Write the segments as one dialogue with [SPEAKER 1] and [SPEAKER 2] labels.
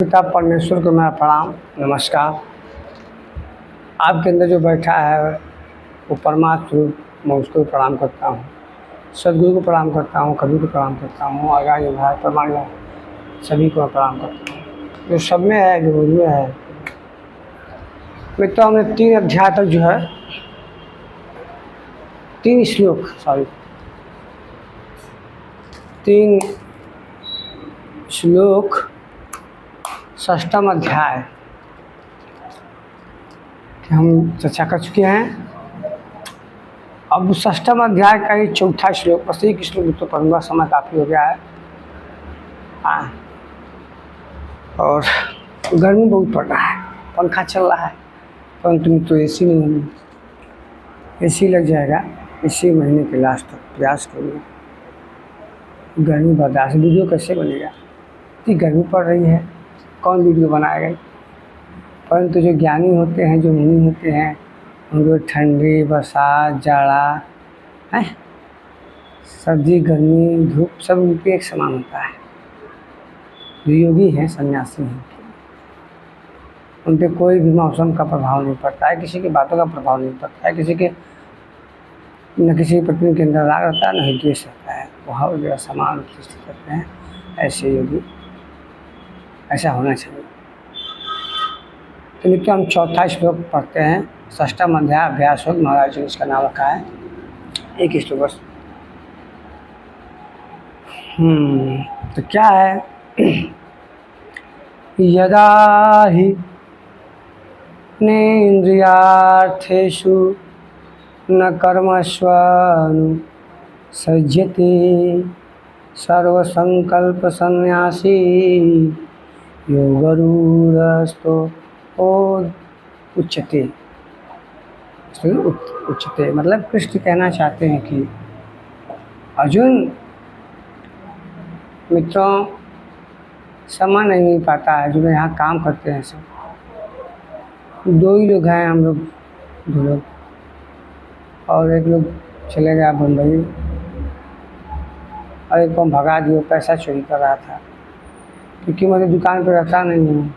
[SPEAKER 1] पिता परमेश्वर को मेरा प्रणाम नमस्कार। आपके अंदर जो बैठा है वो परमात्मा स्वरूप, मैं उसको प्रणाम करता हूँ। सदगुरु को प्रणाम करता हूँ, कबीर को प्रणाम करता हूँ, आगामी भाई प्रमाण सभी को प्रणाम करता हूँ। जो सब में है, जो मुझ में है। मित्रों, हमने 3 अध्याय तक जो है 3 श्लोक 6ठम अध्याय कि हम चर्चा कर चुके हैं। अब 6ठम अध्याय का ही 4था श्लोक, बस एक श्लोक तो पढ़ूंगा, समय काफ़ी हो गया है। और गर्मी बहुत पड़ रहा है, पंखा चल रहा है, परंतु मित्रों एसी नहीं है। एसी लग जाएगा, इसी महीने के लास्ट तक प्रयास करूँगा। गर्मी बर्दाश्त, वीडियो कैसे बनेगा? इतनी गर्मी पड़ रही है, कौन वीडियो बनाएगा? परंतु जो ज्ञानी होते हैं, जो मुनि होते हैं, उनको ठंडी, बरसात, जाड़ा है, सर्दी, गर्मी, धूप सब उनके एक समान होता है। जो योगी हैं, सन्यासी हैं, उन पर कोई भी मौसम का प्रभाव नहीं पड़ता है, किसी की बातों का प्रभाव नहीं पड़ता है, किसी के न किसी पत्नी के अंदर राग रहता है, न ही द्वेष रहता है। वह जो समान रूप से स्थित रहते हैं। ऐसे योगी, ऐसा होना चाहिए। तो मित्रों, हम 4था श्लोक पढ़ते हैं। 6ठम अध्याय अभ्यास योग, महाराज जी इसका नाम रखा है। एक श्लोक बस। तो क्या है? यदा ही नेन्द्रियार्थेषु न कर्मस्वनु सज्जते सर्वसंकल्प सन्यासी योगरूढ़स्थो उच्यते। उच्यते मतलब कृष्ण कहना चाहते हैं कि अर्जुन, मित्रों, समय नहीं मिल पाता है। जो यहाँ काम करते हैं सब 2 ही लोग हैं, हम लोग 2 लोग, और एक लोग चले गया बम्बई, और एक को भगा दिया, पैसा चोरी कर रहा था। क्योंकि मैं दुकान पर रहता नहीं हूँ,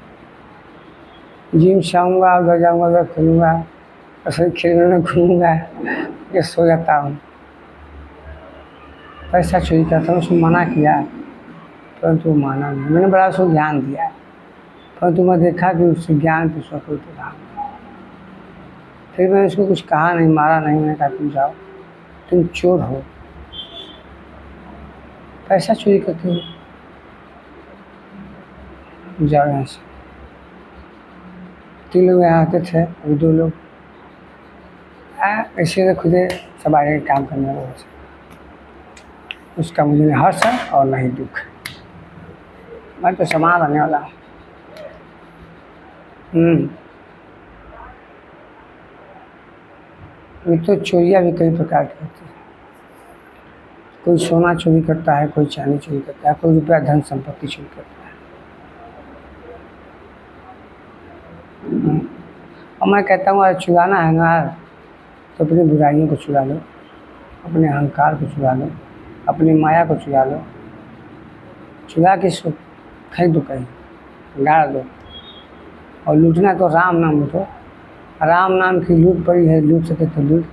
[SPEAKER 1] जिम से आऊँगा, उधर जाऊँगा, उधर खेलूँगा, ऐसे खेलने में घूमूँगा, ये सो जाता हूँ। पैसा चोरी करता हूँ, उसको मना किया, परंतु वो माना नहीं। मैंने बड़ा उसको ज्ञान दिया, परंतु मैं देखा कि उससे ज्ञान पे उसका कोई प्रभाव नहीं। फिर मैंने उसको कुछ कहा नहीं, मारा नहीं। मैंने कहा तुम जाओ, तुम चोर हो, पैसा चोरी करते हो, जाओ यहाँ से। 3 लोग यहाँ आते थे, अभी 2 लोग ऐसे तो खुदे सब आगे काम करने वाले से। उसका मुझे न हर्ष है और न ही दुख। मैं तो समान रहने वाला हूँ। तो चोरियाँ भी कई प्रकार की होती है। कोई सोना चोरी करता है, कोई चांदी चोरी करता है, कोई रुपया धन संपत्ति चोरी करता है। और मैं कहता हूँ अगर चुराना है ना, तो अपनी बुराइयों को चुरा लो, अपने अहंकार को चुरा लो, अपनी माया को चुरा लो। चुरा के इसको फेंक दो, कहीं गाड़ दो। और लूटना तो राम नाम लूटो। राम नाम की लूट पड़ी है, लूट सके तो लूट,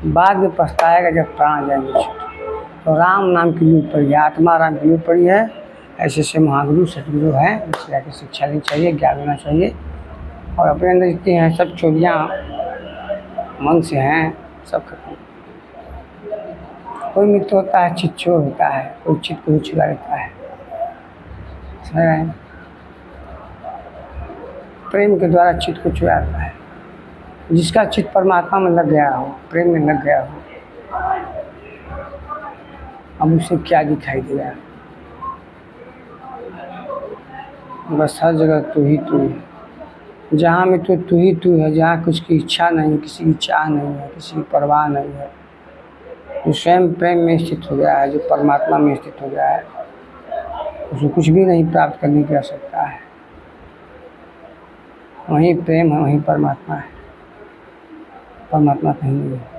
[SPEAKER 1] बाद में पछताएगा जब प्राण जाएंगे छूट। तो राम नाम की लूट पड़ी है, आत्मा राम की लूट पड़ी है। ऐसे से महागुरु सतगुरु हैं, इसलिए की शिक्षा लेनी चाहिए, ज्ञान लेना चाहिए। और अपने अंदर जितनी हैं सब चोरियाँ मन से हैं, सब खत्म। कोई मित्र होता है चित चोर होता है, कोई चित को चुरा लेता है। समझ रहे हैं? प्रेम के द्वारा चित को चुराता है। जिसका चित परमात्मा में लग गया हो, प्रेम में लग गया हो, अब उसे क्या दिखाई देगा? बस हर जगह तू ही तू है। जहाँ में तू ही तू है, जहाँ कुछ की इच्छा नहीं, किसी की चाह नहीं है, किसी की परवाह नहीं है, जो स्वयं प्रेम में स्थित हो गया है, जो परमात्मा में स्थित हो गया है, उसको कुछ भी नहीं प्राप्त करने की आवश्यकता है। वहीं प्रेम है, वहीं परमात्मा है। परमात्मा कहीं नहीं है।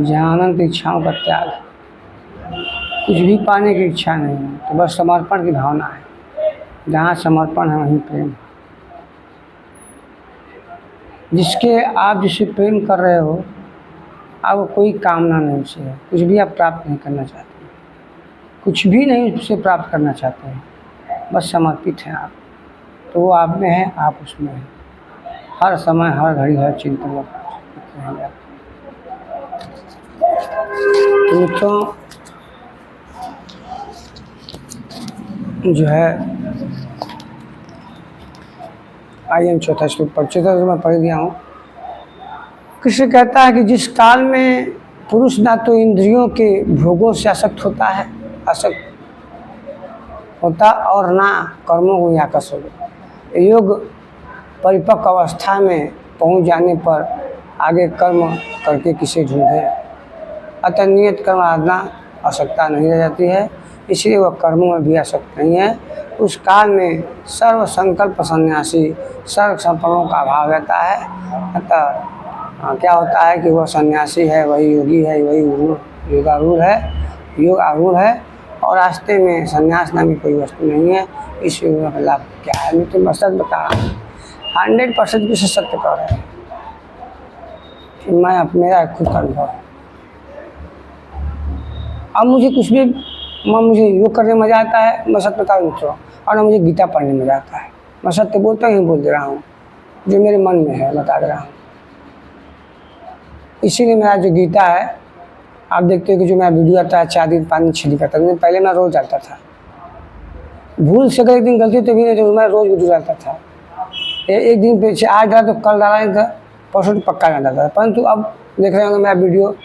[SPEAKER 1] जहाँ अनंत इच्छाओं का त्याग, कुछ भी पाने की इच्छा नहीं है, तो बस समर्पण की भावना है। जहाँ समर्पण है वहीं प्रेम। जिसे प्रेम कर रहे हो, आपको कोई कामना नहीं उससे है, कुछ भी आप प्राप्त नहीं करना चाहते, कुछ भी नहीं उससे प्राप्त करना चाहते हैं, बस समर्पित हैं आप। तो वो आप में है, आप उसमें हैं, हर समय हर घड़ी हर चिंतन में रहेंगे आप। मित्रों, जो है आइए हम चौथा श्लोक पढ़, चौथा श्लोक मैं पढ़ दिया हूँ। कृष्ण कहता है कि जिस काल में पुरुष ना तो इंद्रियों के भोगों से आसक्त होता और ना कर्मों को आकर्षित होता, योग परिपक्व अवस्था में पहुँच जाने पर आगे कर्म करके किसे ढूंढे, अतः नियत कर्म आराधना आवश्यकता नहीं रह जाती है, इसलिए वह कर्मों में भी आसक्त नहीं है। उस काल में सर्व संकल्प सन्यासी सर्व संपन्नों का अभाव रहता है, अतः क्या होता है कि वह सन्यासी है, वही योगी है, वही योग आरूढ़ है और रास्ते में संन्यास नाम की कोई वस्तु नहीं है। इस योग का लाभ क्या है? मैं तुम्हें सच बता रहा हूँ, 100% विशेष सत्य कह रहे हैं कि मैं मेरा खुद का अनुभव है। अब मुझे कुछ भी मुझे योग करने में मज़ा आता है, मैं सत्य बता मित्रों, और ना मुझे गीता पढ़ने में मज़ा आता है। मैं सत्य बोलता ही बोल दे रहा हूँ, जो मेरे मन में है बता दे रहा हूँ। इसीलिए मेरा जो गीता है, आप देखते हो कि जो मेरा वीडियो आता है 4 दिन 5 दिन 6 दिन करता है, पहले मैं रोज़ डालता था, भूल से अगर एक दिन गलती तो भी नहीं, तो मैं रोज़ वीडियो डालता था। एक दिन पे आज डाला तो कल डाला नहीं था, परसों तो पक्का नहीं डालता था। परंतु अब देख रहे होंगे मेरा वीडियो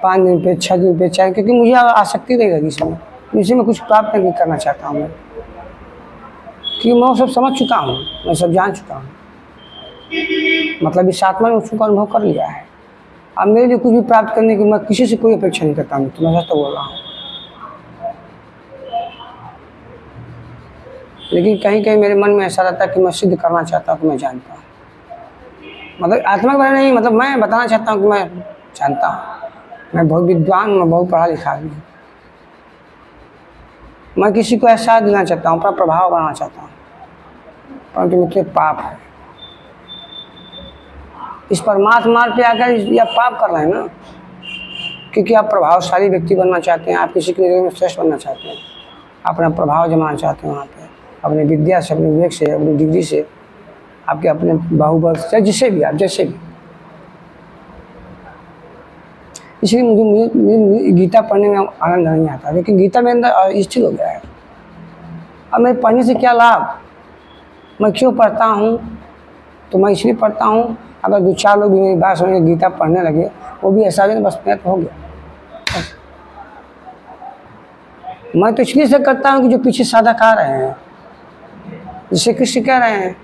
[SPEAKER 1] 5 दिन पे 6 दिन पे 4, क्योंकि मुझे आसक्ति नहीं लगी इसमें, इसी में कुछ प्राप्त नहीं करना चाहता हूँ मैं, क्योंकि मैं सब समझ चुका हूँ, मैं सब जान चुका हूँ, मतलब इस आत्मा ने उसको अनुभव कर लिया है। अब मेरे लिए कुछ भी प्राप्त करने की मैं किसी से कोई अपेक्षा नहीं करता हूँ, तो मैं सच तो बोल रहा हूँ। लेकिन कहीं कहीं मेरे मन में ऐसा रहता है कि मैं सिद्ध करना चाहता हूँ कि मैं जानता हूँ, मतलब आत्मा के बारे में नहीं, मतलब मैं बताना चाहता हूँ कि मैं जानता हूँ, मैं बहुत विद्वान, मैं बहुत पढ़ा लिखा आदमी हूँ। मैं किसी को एहसास देना चाहता हूँ, अपना प्रभाव बनाना चाहता हूँ, परंतु मुझसे पाप है। इस परमात्मा मार्ग पे आकर या पाप कर रहे हैं ना, क्योंकि आप प्रभावशाली व्यक्ति बनना चाहते हैं, आप किसी की नज़र में श्रेष्ठ बनना चाहते हैं, अपना प्रभाव जमाना चाहते हैं वहाँ पे, अपने विद्या से, अपने विवेक से, अपनी डिग्री से, आपके अपने बाहुबल से, जिससे भी आप जैसे भी। इसलिए मुझे गीता पढ़ने में आनंद नहीं आता, क्योंकि गीता मेरे अंदर स्थिर हो गया है। अब मैं पढ़ने से क्या लाभ, मैं क्यों पढ़ता हूँ? तो मैं इसलिए पढ़ता हूँ, अगर 2-4 लोग भी मेरी बात सुन के गीता पढ़ने लगे, वो भी ऐसा नहीं, बस मेरा तो हो गया। मैं तो इसलिए से करता हूँ कि जो पीछे साधक आ रहे हैं, जिसे कृष्ण कह रहे हैं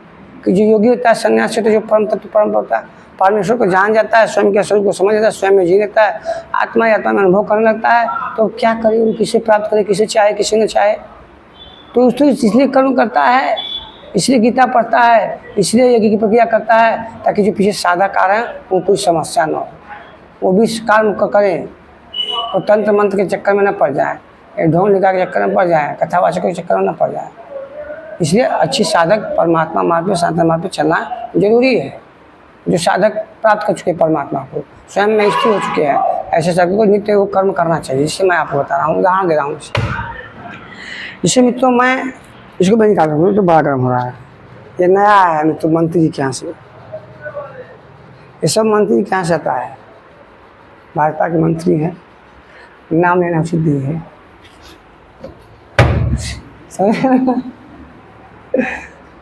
[SPEAKER 1] कि जो योगी होता है संन्यास से, तो जो परम तत्व परम होता है, परमेश्वर को जान जाता है, स्वयं के स्वरूप को समझ जाता है, स्वयं में जी लेता है, आत्मा में अनुभव करने लगता है, तो क्या करे, किसे प्राप्त करे, किसे चाहे, किसे न चाहे, तो उसको इसलिए कर्म करता है, इसलिए गीता पढ़ता है, इसलिए यज्ञ की प्रक्रिया करता है, ताकि जो पीछे साधक आ रहे हैं वो कोई समस्या न हो, वो भी कर्म को करें, वो तंत्र मंत्र के चक्कर में न पड़ जाए, ढोंग निकाल के चक्कर में पड़ जाए, कथावाचक के चक्कर में न पड़ जाए। इसलिए अच्छी साधक परमात्मा मार्ग में, शांति मार्ग पर चलना जरूरी है। जो साधक प्राप्त कर चुके परमात्मा को, स्वयं में स्थिर हो चुके हैं, ऐसे साधक को नित्य वो कर्म करना चाहिए, जिससे मैं आपको बता रहा हूँ, उदाहरण दे रहा हूँ। जिससे मित्रों मैं इसको बंद निकाल रहा हूँ, तो बड़ा गर्म हो रहा है, ये नया है मित्रों, मंत्री जी के यहाँ से, ये सब मंत्री के यहाँ से आता है, भाजपा के मंत्री हैं, नाम लेना उचित नहीं है।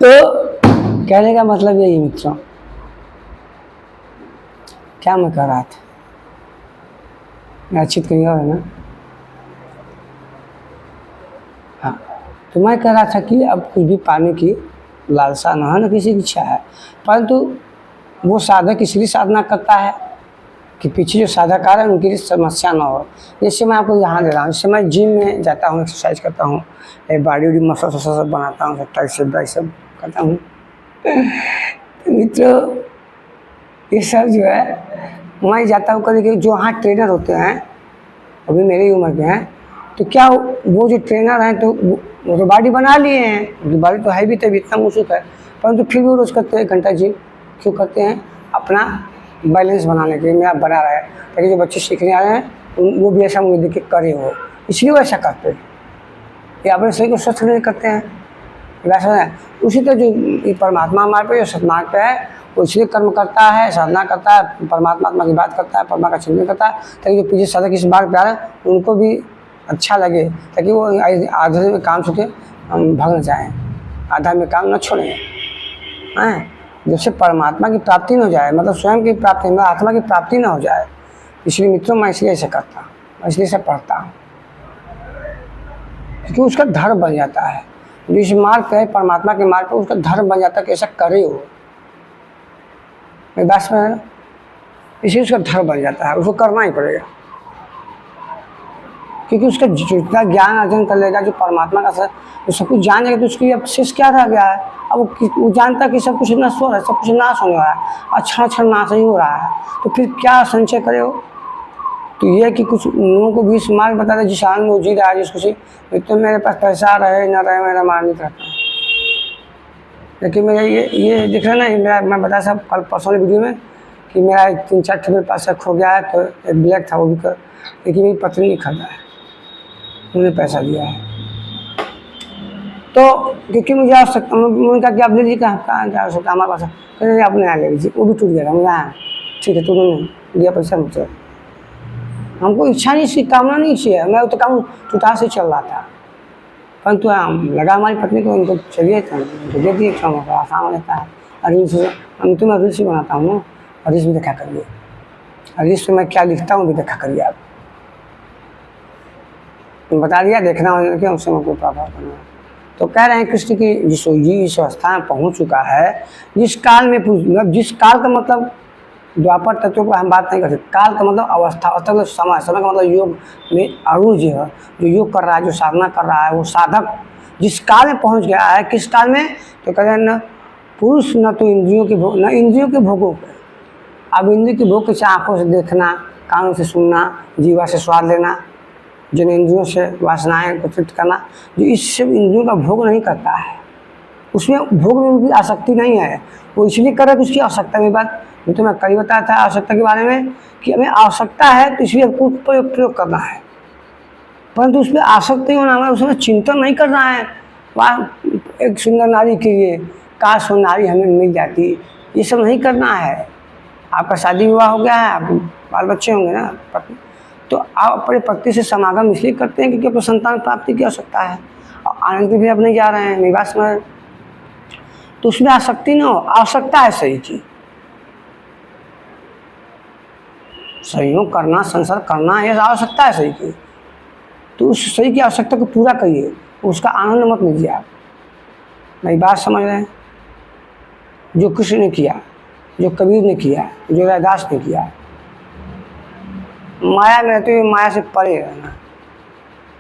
[SPEAKER 1] तो कहने का मतलब यही मित्रों, क्या मैं कह रहा था, मैं चित कहीं और है ना। हाँ, तो मैं कह रहा था कि अब कुछ भी पाने की लालसा न है, न किसी की इच्छा है, परंतु वो साधक इसलिए साधना करता है कि पीछे जो साधक आ रहे हैं उनके लिए समस्या ना हो। जैसे मैं आपको यहाँ दे रहा हूँ, जैसे मैं जिम में जाता हूँ, एक्सरसाइज करता हूँ, बॉडी वडी मसल सब बनाता हूँ, ट्राइसेप बाइसेप करता हूँ। तो मित्रों ये सब जो है मैं जाता हूँ, कभी कभी जो वहाँ ट्रेनर होते हैं, अभी मेरी उम्र के हैं, तो क्या वो जो ट्रेनर हैं तो वो तो बॉडी बना लिए हैं, उनकी बॉडी तो है भी, तभी इतना मुश्किल है, परंतु फिर भी वो रोज़ करते हैं 1 घंटा जिम। क्यों करते हैं? अपना बैलेंस बनाने के लिए, मेरा बना रहा है, ताकि जो बच्चे सीखने आ रहे हैं वो भी ऐसा मुझे देख के करे हो, इसलिए वो ऐसा करते हैं। ये अपने शरीर को स्वस्थ नहीं करते हैं, वैसा है। उसी तरह जो परमात्मा हमारे पे जो सतमार्ग पे है, वो इसलिए कर्म करता है, साधना करता है, परमात्मा की बात करता है, परमा का चिंतन करता है, ताकि जो पीछे साधक इस मार्ग पे आ रहे हैं उनको भी अच्छा लगे, ताकि वो आधे में काम छोड़े हम भागना चाहें, आधा में काम न छोड़ें, हैं, जिससे परमात्मा की प्राप्ति न हो जाए, मतलब स्वयं की प्राप्ति में आत्मा की प्राप्ति न हो जाए। इसलिए मित्रों मैं इसलिए ऐसे करता हूँ, मैं इसलिए से पढ़ता हूँ, क्योंकि उसका धर्म बन जाता है। जिस मार्ग पे है परमात्मा के मार्ग पे, उसका धर्म बन जाता है कि ऐसा करे हो, मेरी बात समझ, इसलिए उसका धर्म बन जाता है, उसको करना ही पड़ेगा, क्योंकि उसका जितना ज्ञान अर्जन कर लेगा, जो परमात्मा का जो सब कुछ जान जाएगा, तो उसकी अब शेष क्या रह गया है? अब वो जानता है कि सब कुछ नष्ट हो रहा है, सब कुछ नाश होने वाला है, क्षण क्षण नाश ही हो रहा है, तो फिर क्या संचय करे हो? तो ये कि कुछ लोगों को भी इस मार्ग बता दे, जिस आनंद में जी रहा है, जिसको सी तो मेरे पास पैसा रहे ना रहे, मेरा मान नहीं रहता। लेकिन मेरा ये दिख रहा है ना, मेरा मैं बताया सब कल परसों वाली वीडियो में कि मेरा 3-4 ठे मेरे पास खो गया है, तो एक ब्लैक था वो भी कर, लेकिन मेरी पत्नी ने खरीदा है, उन्हें पैसा दिया है, तो क्योंकि मुझे आवश्यकता, उन्होंने कहा कि आप ले लीजिए, कहाँ क्या आवश्यकता हमारे पास, कहते अपने यहाँ ले लीजिए, वो भी टूट गया था, मुझे ठीक है तो उन्होंने दिया पैसा मुझसे, हमको इच्छा नहीं, इसकी कामना नहीं चाहिए, मैं तो काम टूटा से चल रहा था, परंतु लगा हमारी पत्नी को, उनको चाहिए था, उनको दे दिए, क्षमा का आसान हो जाता है। रील्स हम तो मैं रील्स ही बनाता हूँ ना, और रील्स भी देखा करिए, रील्स में मैं क्या लिखता हूँ भी देखा करिए, आप बता दिया, देखना हो कि उससे कोई प्रभाव करना। तो कह रहे हैं कृष्ण की जिस इस अवस्था में पहुँच चुका है, जिस काल में, मतलब जिस काल का मतलब द्वापर तत्व को हम बात नहीं कर सकते, काल का मतलब अवस्था, अवस्था मतलब समय, समय का मतलब योग में अरुण जी है, जो योग कर रहा है, जो साधना कर रहा है, वो साधक जिस काल में पहुंच गया है, किस काल में, तो कहते हैं न पुरुष न तो इंद्रियों के भोग, न इंद्रियों के भोगों पे, अब इंद्रियों के भोग के आँखों से देखना, कानों से सुनना, जीवा से स्वाद लेना, जिन इंद्रियों से वासनाएं को तृप्त करना, जो इस सब इंद्रियों का भोग नहीं करता है, उसमें भोग में उनकी आसक्ति नहीं है, वो इसलिए कर रहा है कि उसकी आवश्यकता में बात, तो मैं कल बताया था आवश्यकता के बारे में कि हमें आवश्यकता है तो इसलिए हमको प्रयोग करना है, परंतु उसमें आसक्त नहीं होना, हमें उसमें चिंतन नहीं करना है। वहाँ एक सुंदर नारी के लिए काश वो नारी हमें मिल जाती, ये सब नहीं करना है। आपका शादी विवाह हो गया है, आप बाल बच्चे होंगे ना पत्नी, तो आप अपने पति से समागम इसलिए करते हैं क्योंकि अपने संतान प्राप्ति की आवश्यकता है, और आनंद के लिए आप नहीं जा रहे हैं, निवास में, तो उसमें आसक्ति न हो, आवश्यकता है सही की, सहयोग करना, संसार करना, यह आवश्यकता है सही की, तो उस सही की आवश्यकता को पूरा करिए, उसका आनंद मत लीजिए आप। मेरी बात समझ रहे हैं? जो कृष्ण ने किया, जो कबीर ने किया, जो रैदास ने किया, माया में रहते हुए माया से परे रहना।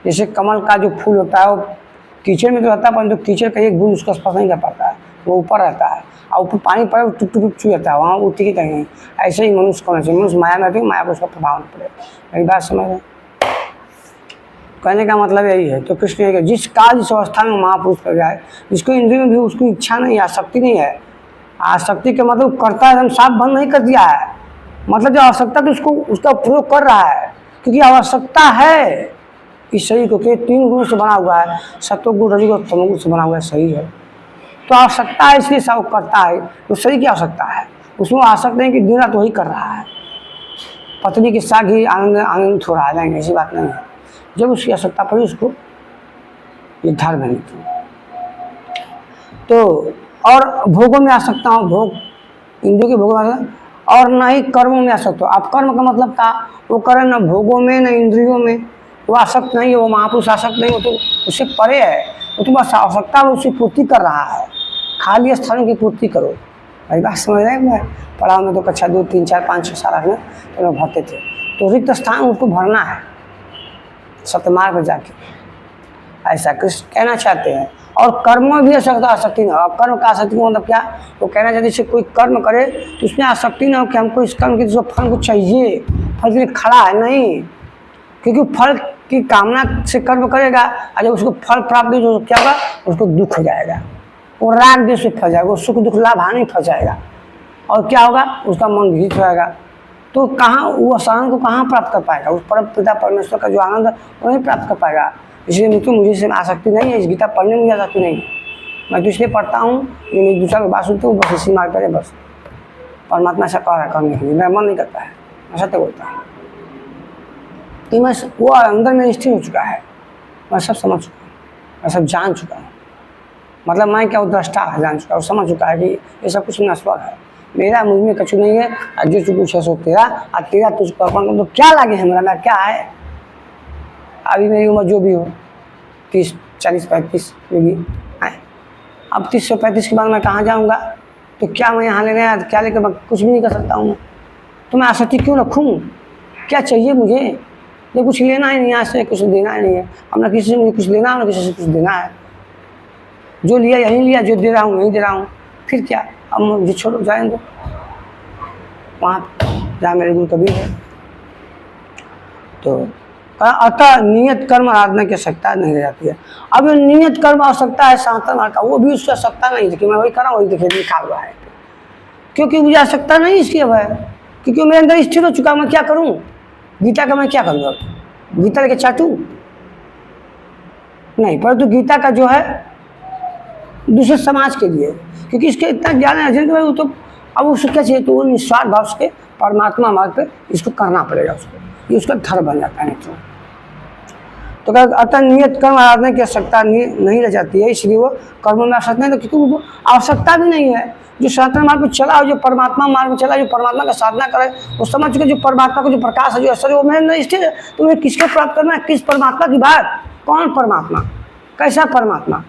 [SPEAKER 1] जैसे कमल का जो फूल होता है वो कीचड़ में तो रहता है, परंतु कीचड़ का एक बूंद उसका स्पर्श नहीं कर पाता है, वो ऊपर रहता है, और ऊपर पानी पड़े वो टुक टुक छू जाता है, वहाँ वो टिके कहीं नहीं। ऐसे ही मनुष्य होना चाहिए, मनुष्य माया में रहते हुए माया पर उसका प्रभाव नहीं पड़े। मेरी बात समझ रहे? कहने का मतलब यही है। तो कृष्ण ने जिस काल जिस अवस्था में महापुरुष कर जाए, जिसको इंद्रियों में भी उसकी इच्छा नहीं है, आसक्ति नहीं है, आसक्ति के मतलब करता है, हम साफ बंद नहीं कर दिया है, मतलब जो आवश्यकता तो उसको उसका प्रयोग कर रहा है, क्योंकि आवश्यकता है इस शरीर को, कि 3 गुणों से बना हुआ है, सत्वगुण रजोगुण तमोगुण से बना हुआ है शरीर है, तो आवश्यकता है इसलिए सब करता है, तो शरीर की आवश्यकता है, उसमें आसक्त नहीं कि दिन रात वही कर रहा है, पत्नी के साथ ही आनंदित हो रहा है, नहीं ऐसी बात नहीं है। जब उसकी आवश्यकता पड़ी उसको ये धर्म है। तो और भोगों में आ सकता हूँ, भोग इंद्रियों के भोगों में, और ना ही कर्मों में आ सकता हूँ। अब कर्म का मतलब था वो करे न भोगों में न इंद्रियों में, वो आसक्त नहीं है, वो महापुरुष आसक्त नहीं हो, तो उससे परे है, वो तो बस आवश्यकता में उसकी पूर्ति कर रहा है, खाली स्थानों की पूर्ति करो। भाई बात समझ रहे हैं? मैं पढ़ा में तो कक्षा 2, 3, 4, 5, 6 साल में तो लोग भरते थे, तो रिक्त स्थान उसको भरना है सत्यमार्ग में जाके, ऐसा कृष्ण कहना चाहते हैं। और कर्मों में भी आसक्ति न हो। कर्म का आसक्ति का मतलब क्या, वो कहना चाहते जैसे कोई कर्म करे तो उसमें आसक्ति ना हो कि हमको इस कर्म के फल को चाहिए, फल के लिए खड़ा है नहीं, क्योंकि फल कि कामना से कर्म करेगा और जब उसको फल प्राप्त नहीं तो क्या होगा, उसको दुख हो जाएगा, वो राग देश से फंस जाएगा, वो सुख दुख लाभ हानि फंस जाएगा और क्या होगा, उसका मन भीत रहेगा। तो कहाँ वो आनंद को कहाँ प्राप्त कर पाएगा, उस परम पिता परमेश्वर का जो आनंद है वो नहीं प्राप्त कर पाएगा। इसलिए मुझे इसमें आसक्ति नहीं है, इस गीता पढ़ने में आसक्ति नहीं है। मैं तो इसलिए पढ़ता हूँ कि मैं दूसरा को बात सुनता हूँ, बस इसी मार्ग पर बस परमात्मा ऐसा कह रहा है करने के लिए, मेरा मन नहीं करता है, मैं सत्य बोलता है कि मैं वो अंदर में स्थिर हो चुका है, मैं सब समझ चुका हूँ, मैं सब जान चुका हूँ। मतलब मैं क्या, वो दृष्टा जान चुका है, समझ चुका है कि ये सब कुछ नश्वर है, मेरा मुझ में कछु नहीं है, और जो कुछ है सो तेरा, और तेरा तुझको अर्पण कर, तो क्या लागे है मेरा क्या है। अभी मेरी उम्र जो भी हो 30 40 35 जो भी है, अब 30 से 35 के बाद मैं कहाँ जाऊँगा, तो क्या मैं यहाँ लेने आया, क्या लेकर मैं कुछ भी नहीं कर सकता हूँ। तो मैं आसक्ति क्यों रखूँ, क्या चाहिए मुझे, ये कुछ लेना ही नहीं है, से कुछ देना ही नहीं है। अब ना किसी से मुझे कुछ लेना है, ना किसी से कुछ देना है, जो लिया यही लिया, जो दे रहा हूँ यही दे रहा हूँ, फिर क्या। अब मुझे छोड़ो, जाए दो वहाँ जहाँ मेरे गुरु कबीर है। तो अतः नियत कर्म आराधना की आवश्यकता नहीं रह जाती है। अब नियत कर्म आवश्यकता है सनातन मार्ग का, वो भी उसकी आवश्यकता नहीं थी कि मैं वही कर रहा हूँ, वही देखिए लिखा हुआ है, क्योंकि मुझे आवश्यकता नहीं इसकी अब है, क्योंकि मेरे अंदर स्थिर हो चुका। मैं क्या करूँ, गीता का मैं क्या करूँगा, गीता लेके चाटूँ नहीं, परंतु गीता का जो है दूसरे समाज के लिए, क्योंकि इसके इतना ज्ञान है अर्जुन वो तो अब उसको क्या चाहिए, तो वो निस्वार्थ भाव से परमात्मा मार्ग पे इसको करना पड़ेगा उसको, ये उसका धर्म बन जाता है। नहीं तो क्या, अतः नियत कर्म आराधना की आवश्यकता नहीं रह जाती है, इसलिए वो कर्म में आवश्यकता नहीं, तो क्योंकि उनको आवश्यकता भी नहीं है। जो सनातन मार्ग पर चला, जो परमात्मा मार्ग में चला, जो परमात्मा का साधना करे, वो समझ चुके जो परमात्मा का जो प्रकाश है, जो असर है, वो मेरे अंदर स्थिर है। तो मुझे किसको प्राप्त करना है, किस परमात्मा की बात, कौन परमात्मा, कैसा परमात्मा।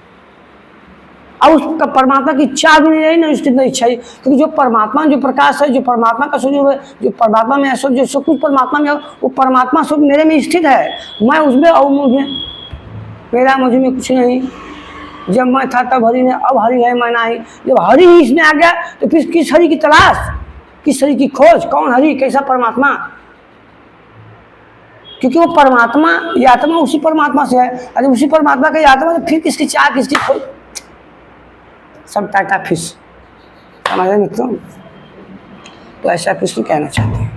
[SPEAKER 1] अब उस परमात्मा की इच्छा भी नहीं रही ना, उसकी इच्छा ही, क्योंकि जो परमात्मा जो प्रकाश है, जो परमात्मा का स्वरूप है, जो परमात्मा में है, जो सब कुछ परमात्मा में है, वो परमात्मा स्वरूप मेरे में स्थित है, मैं उसमें और मुझे, मेरा मुझ में कुछ नहीं। जब मैं था तब हरि ने, अब हरि है मैं नहीं। जब हरि ही इसमें आ गया तो फिर किस हरि की तलाश, किस हरि की खोज, कौन हरि, कैसा परमात्मा। क्योंकि वो परमात्मा, ये आत्मा उसी परमात्मा से है, अरे उसी परमात्मा का आत्मा, तो फिर किसकी चाह, किसकी खोज, सब टाटा फिश, समझ रहे मित्रों। तो ऐसा कृष्ण कहना चाहते हैं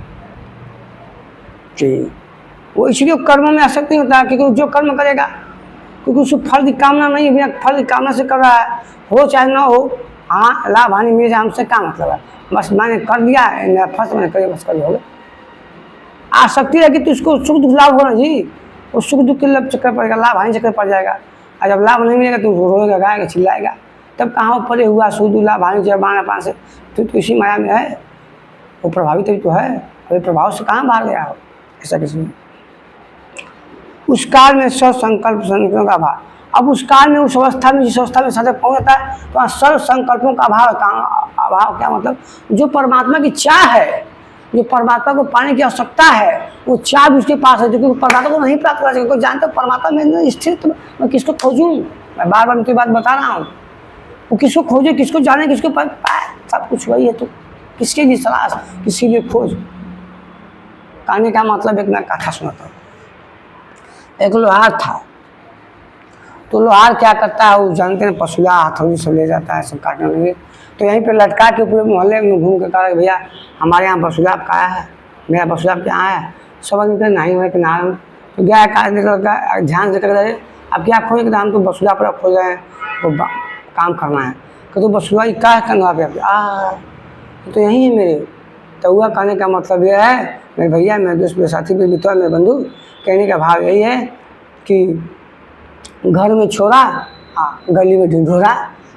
[SPEAKER 1] कि वो इसलिए कर्म में आसक्त नहीं होता, क्योंकि जो कर्म करेगा, क्योंकि उसको फल की कामना नहीं है, बिना फल की कामना से कर रहा है, हो चाहे ना हो, हाँ लाभ हानि मिल जाए, हमसे क्या मतलब है, बस मैंने कर दिया, मेरा फर्स्ट मैंने करे, बस कर हो गया। आसक्ति रहेगी तो उसको सुख दुख लाभ होना जी, वो सुख दुख के चक्कर पड़ेगा, लाभ हानि चक्कर पड़ जाएगा, और जब लाभ नहीं मिलेगा तो रोएगा, गाएगा, चिल्लाएगा, तब कहाँ पड़े हुआ सुख दुख लाभ हानि जब बाना पान से, तो इसी माया में है, वो प्रभावित तो है, अभी प्रभाव से कहाँ बाहर गया हो, ऐसा किसी में। उस काल में सर्व संकल्प संकल्पों का अभाव, अब उस काल में, उस अवस्था में, जिस अवस्था में साधक पहुँच जाता है, तो वहाँ सर्व संकल्पों का अभाव, अभाव क्या मतलब, जो परमात्मा की चाह है, जो परमात्मा को पाने की आवश्यकता है, वो चाह भी उसके पास है, क्योंकि परमात्मा को नहीं प्राप्त कर सके। जानते हो परमात्मा में स्थिर, तो मैं किसको खोजूँ, मैं बार बार उनकी बात बता रहा हूँ, वो किसको खोजे, किसको जाने, किसको पाए, सब कुछ वही है। तो किसके लिए तलाश, किसके लिए खोज। कहने का मतलब एक मैं कथा सुनाता हूँ। एक लोहार था, तो लोहार क्या करता है, वो जानते हैं पशुआ हथौड़ी सब ले जाता है, सब काटने लगे। तो यहीं पे लटका के पूरे मोहल्ले में घूम के कहा, भैया हमारे यहाँ बसुलाब का आया है, मेरा बसुलाब क्या है, सब निकल नहीं हुए कि नाम। तो गया का निकल ध्यान से कर, अब क्या खोज के हम तो बसुला पर खोज रहे हैं, तो काम करना है, कि तो बसुआ क्या है कंधा पे, तो यही है मेरे। तो हुआ कहने का मतलब यह है, मेरे भैया, मेरे दोस्त, मेरे साथी, मेरे मित्र, मेरे बंधु, कहने का भाव यही है कि घर में छोरा, गली में ढिंढोरा।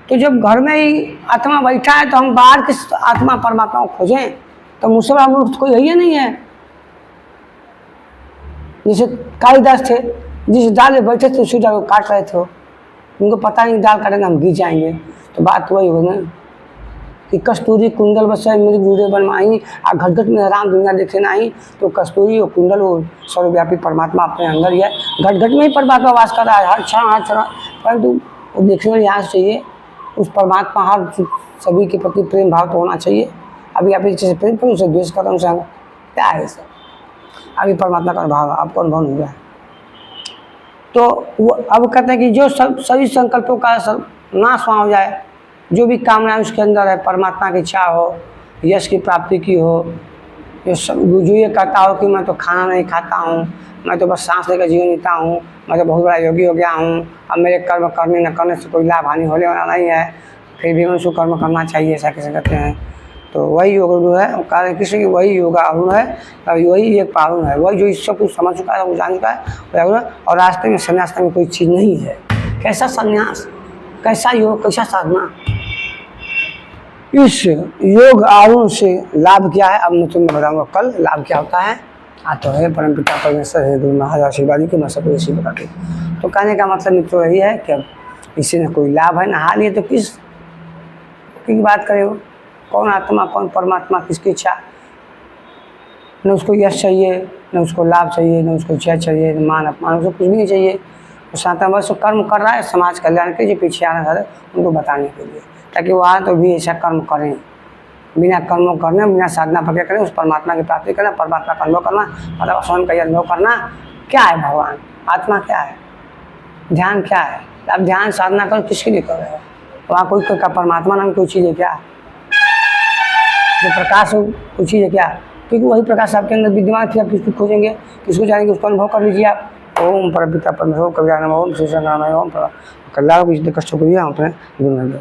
[SPEAKER 1] तो जब घर में ही आत्मा बैठा है, तो हम बाहर किस आत्मा परमात्मा को खोजें, तो मुझसे बड़ा मूर्ख कोई है ही नहीं है। जैसे कालिदास थे, जिस डाल में बैठे थे उसी डाल को काट रहे थे, उनको पता नहीं डाल काटेंगे हम गिर जाएंगे। तो बात वही हो ना कि कस्तूरी कुंडल बसे मेरी गुड़े बनवाई, आ घटघट में राम दुनिया देखे नहीं। तो कस्तूरी और कुंडल वो सर्वव्यापी परमात्मा अपने अंदर ही है, घटघट में ही परमात्मा वास कर रहा है, हर क्षण। परंतु वो देखने वाले यहाँ चाहिए, उस परमात्मा हर सभी के प्रति प्रेम भाव तो होना चाहिए। अभी आप जैसे प्रेम करो, उसे द्वेष करो, उसे क्या है सब। अभी परमात्मा का भाव आपको अनुभव हो गया, तो वो अब कहते हैं कि जो सभी संकल्पों का सब नाश वहाँ हो जाए, जो भी कामना उसके अंदर है, परमात्मा की इच्छा हो, यश की प्राप्ति की हो, जो ये कहता हो कि मैं तो खाना नहीं खाता हूँ, मैं तो बस सांस लेकर जीवन जीता हूँ, मैं तो बहुत बड़ा योगी हो गया हूँ, अब मेरे कर्म करने न करने से कोई लाभ हानि होने वाला नहीं है, फिर भी उसको कर्म करना चाहिए, ऐसा कैसे कहते हैं। तो वही योग जो है वो कह किसी की वही योगा अरुण है, वही एक पारुण है, वही जो इस सब कुछ समझ चुका है, वो जान चुका है, वही अरुण है। और रास्ते में संन्यास में कोई चीज़ नहीं है। कैसा संन्यास, कैसा योग, कैसा साधना, इस योग आरुण से लाभ क्या है अब मैं तुम्हें बताऊंगा कल लाभ क्या होता है। तो है परमपिता परमेश्वर है गुरु महाराज आशीर्वादी के मैं सबको इसी बताते। तो कहने का मतलब मित्रों यही है कि अब इससे न कोई लाभ है, नहा लिए तो किसकी बात करे हो, कौन आत्मा कौन परमात्मा, किसकी इच्छा, न उसको यश चाहिए, न उसको लाभ चाहिए, न उसको इच्छा चाहिए, न मान अपमान, उसको कुछ भी नहीं चाहिए। तो सातवां वर्ष कर्म कर रहा है समाज कल्याण के, जो पीछे आना चाहते उनको बताने के लिए, ताकि वो आए तो भी ऐसा कर्म करें, बिना कर्मों करने, बिना साधना प्रक्रिया करें, उस परमात्मा की प्राप्ति करना, परमात्मा का अनुभव करना, मतलब स्वयं का अनुभव करना। क्या है भगवान, आत्मा क्या है, ध्यान क्या है। अब ध्यान साधना करो किसके लिए कर रहे हो, वहाँ कोई का परमात्मा नाम कोई चीज़ है क्या, जो प्रकाश हो कोई चीज़ है क्या, क्योंकि वही प्रकाश आपके अंदर विद्यमान, फिर आप किसको खोजेंगे, किसको जानेंगे, उसको अनुभव कर लीजिए आप। ओम परमपिता परमेश्वर कल्याण ओम श्री संग्राम ओम कल्याण को जितने कष्ट करिए अपने गुरु